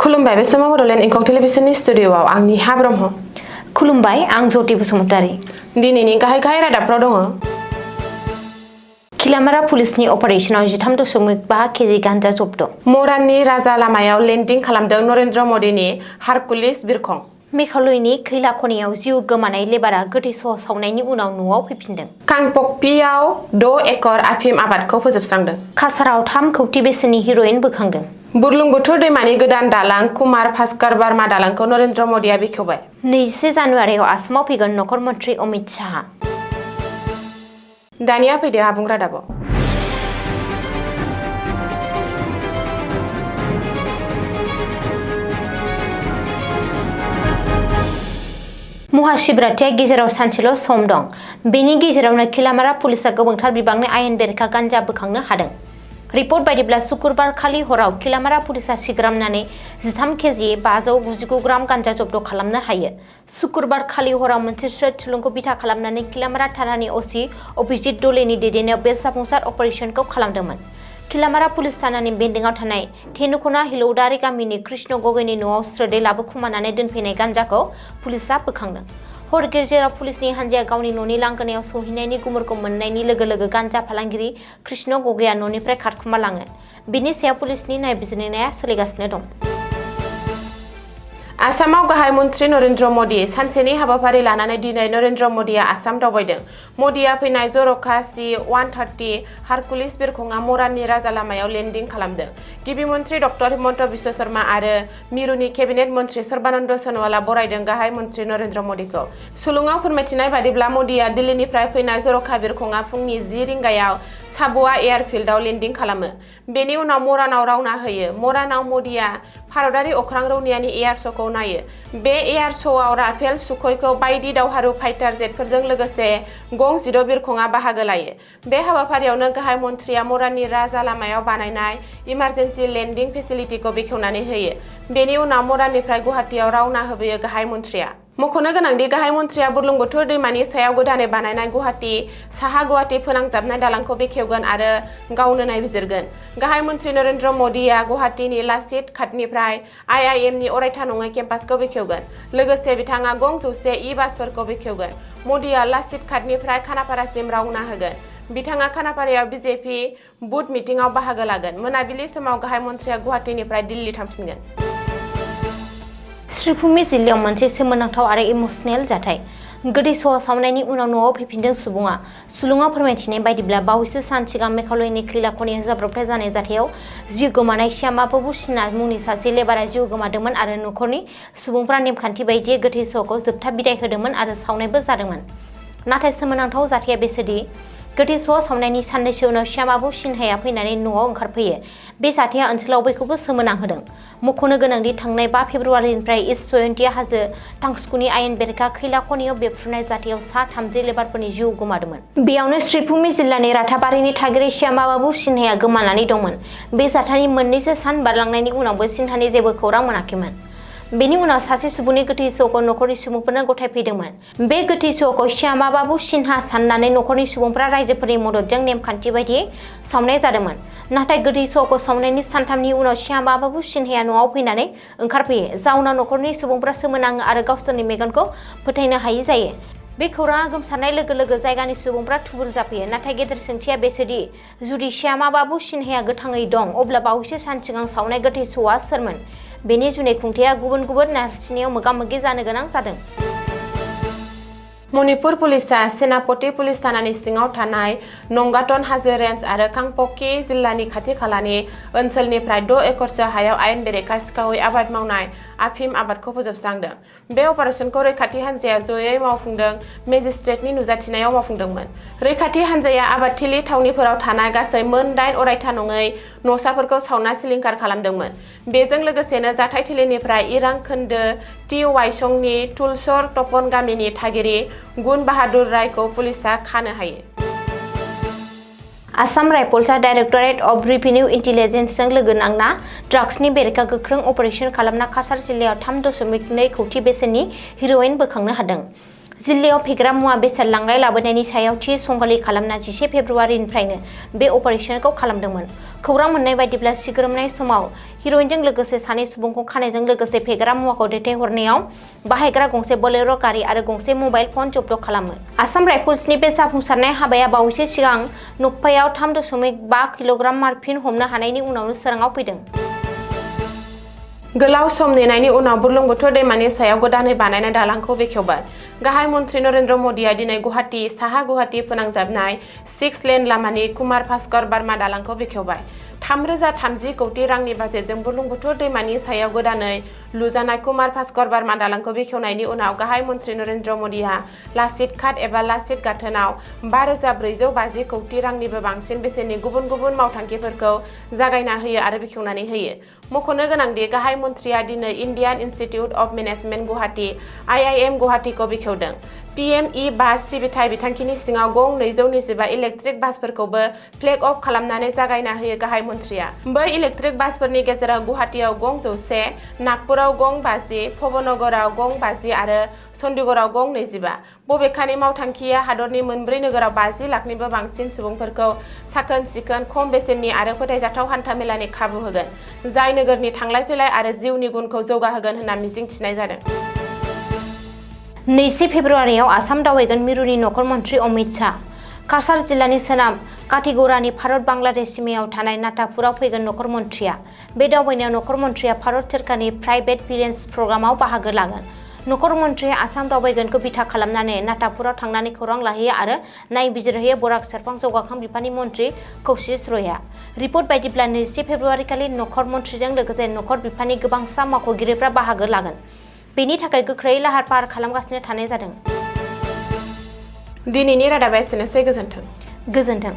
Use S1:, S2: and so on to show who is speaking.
S1: खुलुमबाय बे समाव बड'लेण्ड इंखं टेलिभिजननि स्टुडिअ'आव आंनि हा ब्रह्म।
S2: खुलुमबाय आं ज्योति बसुमतारी।
S1: दिनैनि गाहाय रादाबफ्राव दङ।
S2: खिलामारा पुलिसनि अपारेशनाव 13.5 केजि गान्जा जब्द।
S1: मराननि राजा लामायाव लेन्डिं खालामदों नरेन्द्र मदिनि हारकुलिस बिरखं।
S2: मेघालयनि खैला खनियाव जिउ गोमानाय लेबारा गोथै सह सावनायनि उनाव न'आव फैफिनदों।
S1: कांपकपियाव 6 एकड़ आफिम आबादखौ फोजोबस्रांदों।
S2: काछाराव 3 कौटि बेसेननि हिर'इन बोखांदों।
S1: बुरलुंबुथुर दैमानि गोदान दालां कुमार भास्कर बार्मा दालांखौ नरेन्द्र मदिया बेखेवबाय।
S2: 21 जानुवारियाव आसामाव फैगोन नखर मन्त्रि अमित शाह।
S1: दानिया फैदो आबुं रादाबाव।
S2: महाशिवरात्रिया गेजेराव सानसेल' सम दं। बेनि गेजेरावनो खिलामारा पुलिसा गोबांथार बिबांनि आयेन बेरेखा गान्जा बोखांनो हादों। रिपर्ट बायदिब्ला शुक्रबार खालि हराव खिलामारा पुलिसा सिग्रामनानै 13 केजि 599 ग्राम गान्जा जब्द खालामनो हायो। शुक्रबार खालि हराव मोनसे स्रोत सुलुंखौ बिथा खालामनानै खिलामारा थानानि असि अभिजित दलेनि दैदेननायाव बे जाफुंसार अपारेशनखौ खालामदोंमोन। खिलामारा पुलिस थानानि बेन्दोंआव थानाय थेनुखना हिलौदारि गामिनि कृष्ण गगैनि न'आव स्रोदै लाबोखुमानानै दोनफैनाय गान्जाखौ पुलिसा बोखांदों। हर गेजेराव पुलिसनि हान्जाया गावनि न'नि लांगोनायाव सौहैनायनि गुमुरखौ मोननायनि लोगो लोगो गान्जा फालांगिरि कृष्ण गगैया न'निफ्राय खारखुमालाङो। बिनि सायाव पुलिसनि नायबिजिरनाया सोलिगासिनो दं।
S1: आसामाव गाहाय मन्त्रि नरेन्द्र मदि सानसेनि हाबाफारि लानानै दिनै नरेन्द्र मदिया आसाम दावबायदों। मदिया फैनाय जर'खा C-130 हारकुलिस बिरखंआ मराननि राजा लामायाव लेन्डिं खालामदों। गिबि मन्त्रि डक्टर हिमन्त बिश्व शर्मा आरो मिरुनि केबिनेट मन्त्रि सर्बानन्द सोनोवालआ बरायदों गाहाय मन्त्रि नरेन्द्र मदिखौ। सुलुङाव फोरमायथिनाय बादिब्ला मदिया दिल्लीनिफ्राय फैनाय जर'खा बिरखंआ फुंनि 10 रिंगायाव साबुआ एयारफील्डआव लेन्डिं खालामो। बेनि उनाव मरानाव रावना होयो। मरानाव मदिया भारतारि अख्रां रौनियानि एयार श'खौ नायो। बे एयार श'आव राफेल सुख'इखौ बायदि दावहारु फाइटार जेटफोरजों लोगोसे गं 16 बिरखंआ बाहागो लायो। बे हाबाफारियावनो गाहाय मन्थ्रिया मराननि राजा लामायाव बानायनाय इमारजेन्सि लेन्डिं फेसिलिटिखौ बेखेवनानै होयो। बेनि उनाव मराननिफ्राय गुवाहाटीआव रावना होबोयो गाहाय मन्थ्रिया। मख'नो गोनांदि गाहाय मन्थ्रिया बुरलुंबुथुर दैमानि सायाव गोदानै बानायनाय गुवाहाटी साहा गुवाहाटी फोनांजाबनाय दालांखौ बेखेवगोन आरो गावनो नायबिजिरगोन। गाहाय मन्थ्रि नरेन्द्र मदिया गुवाहाटीनि लाचित घाटनिफ्राय IIMनि अरायथा नङै केम्पासखौ बेखेवगोन। लोगोसे बिथाङा गं 100 ई-बासफोरखौ बेखेवगोन। मदिया लाचित घाटनिफ्राय खानापारासिम रावना होगोन। बिथाङा खानापारायाव BJP बुथ मिटिंआव बाहागो लागोन। मोनाबिलि समाव गाहाय मन्थ्रिया गुवाहाटीनिफ्राय दिल्ली थांफिनगोन।
S2: श्रीभूमि जिल्लायाव मोनसे सोमोनांथाव आरो इमोसनेल जाथाय। गोदै सह सावनायनि उनाव न'आव फैफिनदों सुबुङा। सुलुङाव फोरमायथिनाय बायदिब्ला बावैसो सान सिगां मेघालयनि खैला खनियाव जाब्रबथाय जानाय जाथायाव जिउ गोमानाय श्यामा बाबू सिन्हा मुंनि सासे लेबारा जिउ गोमादोंमोन आरो न'खरनि सुबुंफ्रा नेमखान्थि बायदियै गोथै सहखौ जोबथा बिदाय होदोंमोन आरो सावनायबो जादोंमोन। नाथाय सोमोनांथाव जाथाया बेसोदि गोथै सह सावनायनि साननैसो उनाव श्यामा बाबू सिन्हाया फैनानै न'आव ओंखारफैयो। बे जाथाया ओनसोलाव बयखौबो सोमोनांहोदों। मख'नो गोनांदि थांनाय 5 फेब्रुवारिनिफ्राय इस्ट जयन्तिया हाजो टांगस्कुनि आयेन बेरेखा खैला खनियाव बेफ्रुनाय जाथायाव सा 30 लेबारफोरनि जिउ गोमादोंमोन। बेयावनो श्रीभूमि जिल्लानि राथाबारिनि थागिरि श्यामा बाबू सिन्हाया गोमानानै दंमोन। बे जाथायनि मोननैसो सान बारलांनायनि उनावबो सिन्हानि जेबो खौरां मोनाखैमोन। बेनि उनाव सासे सुबुंनि गोथै सहखौ न'खरनि सुबुंफोरनो गथायफैदोंमोन। बे गोथै सहखौ श्यामा बाबू सिन्हा साननानै न'खरनि सुबुंफोरा रायजोफोरनि मददजों नेमखान्थि बायदियै सावनाय जादोंमोन। नाथाय गोथै सहखौ सावनायनि सानथामनि उनाव श्यामा बाबू सिन्हाया न'आव फैनानै ओंखारफैयो। जाउनाव न'खरनि सुबुंफोरा सोमोनाङो आरो गावसोरनि मेगनखौ फोथायनो हायि जायो। बे खौराङा गोमसारनाय लोगो लोगो जायगानि सुबुंफ्रा थुबुर जाफैयो। नाथाय गेदेर सोंथिया बेसोदि जुदि श्यामा बाबू सिन्हाया गोथाङै दं अब्ला बावैसो सान सिगां सावनाय गोथै सहआ सोरमोन? बेनि जुनै खुंथाया गुबुन गुबुन नारसिननायाव मोगा-मोगि जानो गोनां जादों।
S1: मणिपुर पुलिसा सेनापति पुलिस थानानि सिङाव थानाय नंगाटन हाजो रेन्ज आरो कांपकि जिल्लानि खाथि-खालानि ओनसोलनिफ्राय 6 एकड़सो हायाव आयेन बेरेखा सिखावै आबाद मावनाय आफिम आबादखौ फोजोबस्रांदों। बे अपारेशनखौ रैखाथि हान्जाया जयै मावफुंदों। मेजिस्ट्रेटनि नुजाथिनायाव मावफुंदोंमोन। रैखाथि हान्जाया आबादथिलि थावनिफोराव थानाय गासै मोन 8 अरायथा नङै न'साफोरखौ सावना सिलिंखार खालामदोंमोन। बेजों लोगोसेनो जाथायथिलिनिफ्राय इरां खोन्दो टि वाइसंनि तुलसर तपन गामिनि थागिरि गुन बाहादुर रायखौ पुलिसा खानो हायो।
S2: आसाम राइफल्सआ डाइरेक्टरेट अफ रेभिनिउ इन्टेलिजेन्सजों लोगो नांना ड्राग्सनि बेरेखा गोख्रों अपारेशन खालामना काछार जिल्लायाव 3.2 कौटि बेसेननि हिर'इन बोखांनो हादों। जिल्लायाव फेग्रा मुवा बेसाद लांलाय लाबोनायनि सायाव थि समखालि खालामना 11 फेब्रुआरिनिफ्रायनो बे अपारेशनखौ खालामदोंमोन। खौरां मोननाय बायदिब्ला सिग्रोमनाय समाव हिर'इनजों लोगोसे सानै सुबुंखौ खानायजों लोगोसे फेग्रा मुवाखौ दैथायहरनायाव बाहायग्रा गंसे बोलेर' गारि आरो गंसे मबाइल फन जब्द खालामो। आसाम राइफल्सनि बे जाफुंसारनाय हाबाया बावैसो सिगां नप्पायाव 3.5 किल'ग्राम मार्फिन हमनो हानायनि उनावनो सोराङाव फैदों।
S1: गोलाव सम नेनायनि उनाव बुरलुंबुथुर दैमानि सायाव गोदानै बानायनाय दालांखौ बेखेवबाय। गाहाय मन्थ्रि नरेन्द्र मदिआ दिनै गुवाहाटी साहा गुवाहाटी फोनांजाबनाय 6 लेन लामानि कुमार भास्कर बार्मा दालांखौ बेखेवबाय। 3,030 कौटि रांनि बाजेटजों बुरलुंबुथुर दैमानि सायाव गोदानै लुजानाय कुमार भास्कर बार्मा दालांखौ बेखेवनायनि उनाव गाहाय मन्थ्रि नरेन्द्र मदिआ लाचित घाट एबा लाचित गाथोनाव 5,450 कौटि रांनिबो बांसिन बेसेननि गुबुन गुबुन मावथांखिफोरखौ जागायना होयो आरो बेखेवनानै होयो। मख'नो गोनांदि गाहाय मन्थ्रिया दिनै Indian institute of management Guwahati (IIM) गुवाहाटीखौ बेखेवदों। PME बास सिबिथाय बिथांखिनि सिङाव गं 225 इलेक्ट्रिक बासफोरखौबो फ्लेग अफ खालामनानै जागायना होयो गाहाय मन्थ्रिया। बै इलेक्ट्रिक बासफोरनि गेजेराव गुवाहाटीआव गं 100, नागपुराव गं 50, भबनगराव गं 50 आरो चन्डीगढ़आव गं 25। बबेखानि मावथांखिया हादरनि मोनब्रै नोगोराव 50 लाखनिबो बांसिन सुबुंफोरखौ साखोन-सिखोन, खम बेसेननि आरो फोथायजाथाव हान्था-मेलानि खाबु होगोन, जाय नोगोरनि थांलाय-फैलाय आरो जिउनि गुनखौ जौगाहोगोन होनना मिजिंथिनाय जादों।
S2: 20 फेब्रुआरियाव आसाम दावबायगोन मिरुनि नखर मन्थ्रि अमित शाह। काछार जिल्लानि सोनाब काथिगौरानि भारत-बांलादेश सिमायाव थानाय नातापुराव फैगोन नखर मन्थ्रिया। बे दावबायनायाव नखर मन्थ्रिया भारत सोरखारनि प्राइभेट भिलेज प्रग्रामाव बाहागो लागोन। नखर मन्थ्रिया आसाम दावबायगोनखौ बिथा खालामनानै नातापुराव थांनानै खौरां लाहैयो आरो नायबिजिरहैयो बराक सेरफां जौगाखां बिफाननि मन्थ्रि कौशिश रयआ। रिपर्ट बायदिब्ला 20 फेब्रुआरिखालि नखर मन्थ्रिजों लोगोसे नखर बिफाननि गोबांसा मावख'गिरिफ्रा बाहागो लागोन। बेनि थाखाय गोख्रै लाहार-फाहार खालामगासिनो थानाय जादों।
S1: दिनैनि रादाबा एसेनोसै। गोजोन्थों।
S2: गोजोन्थों।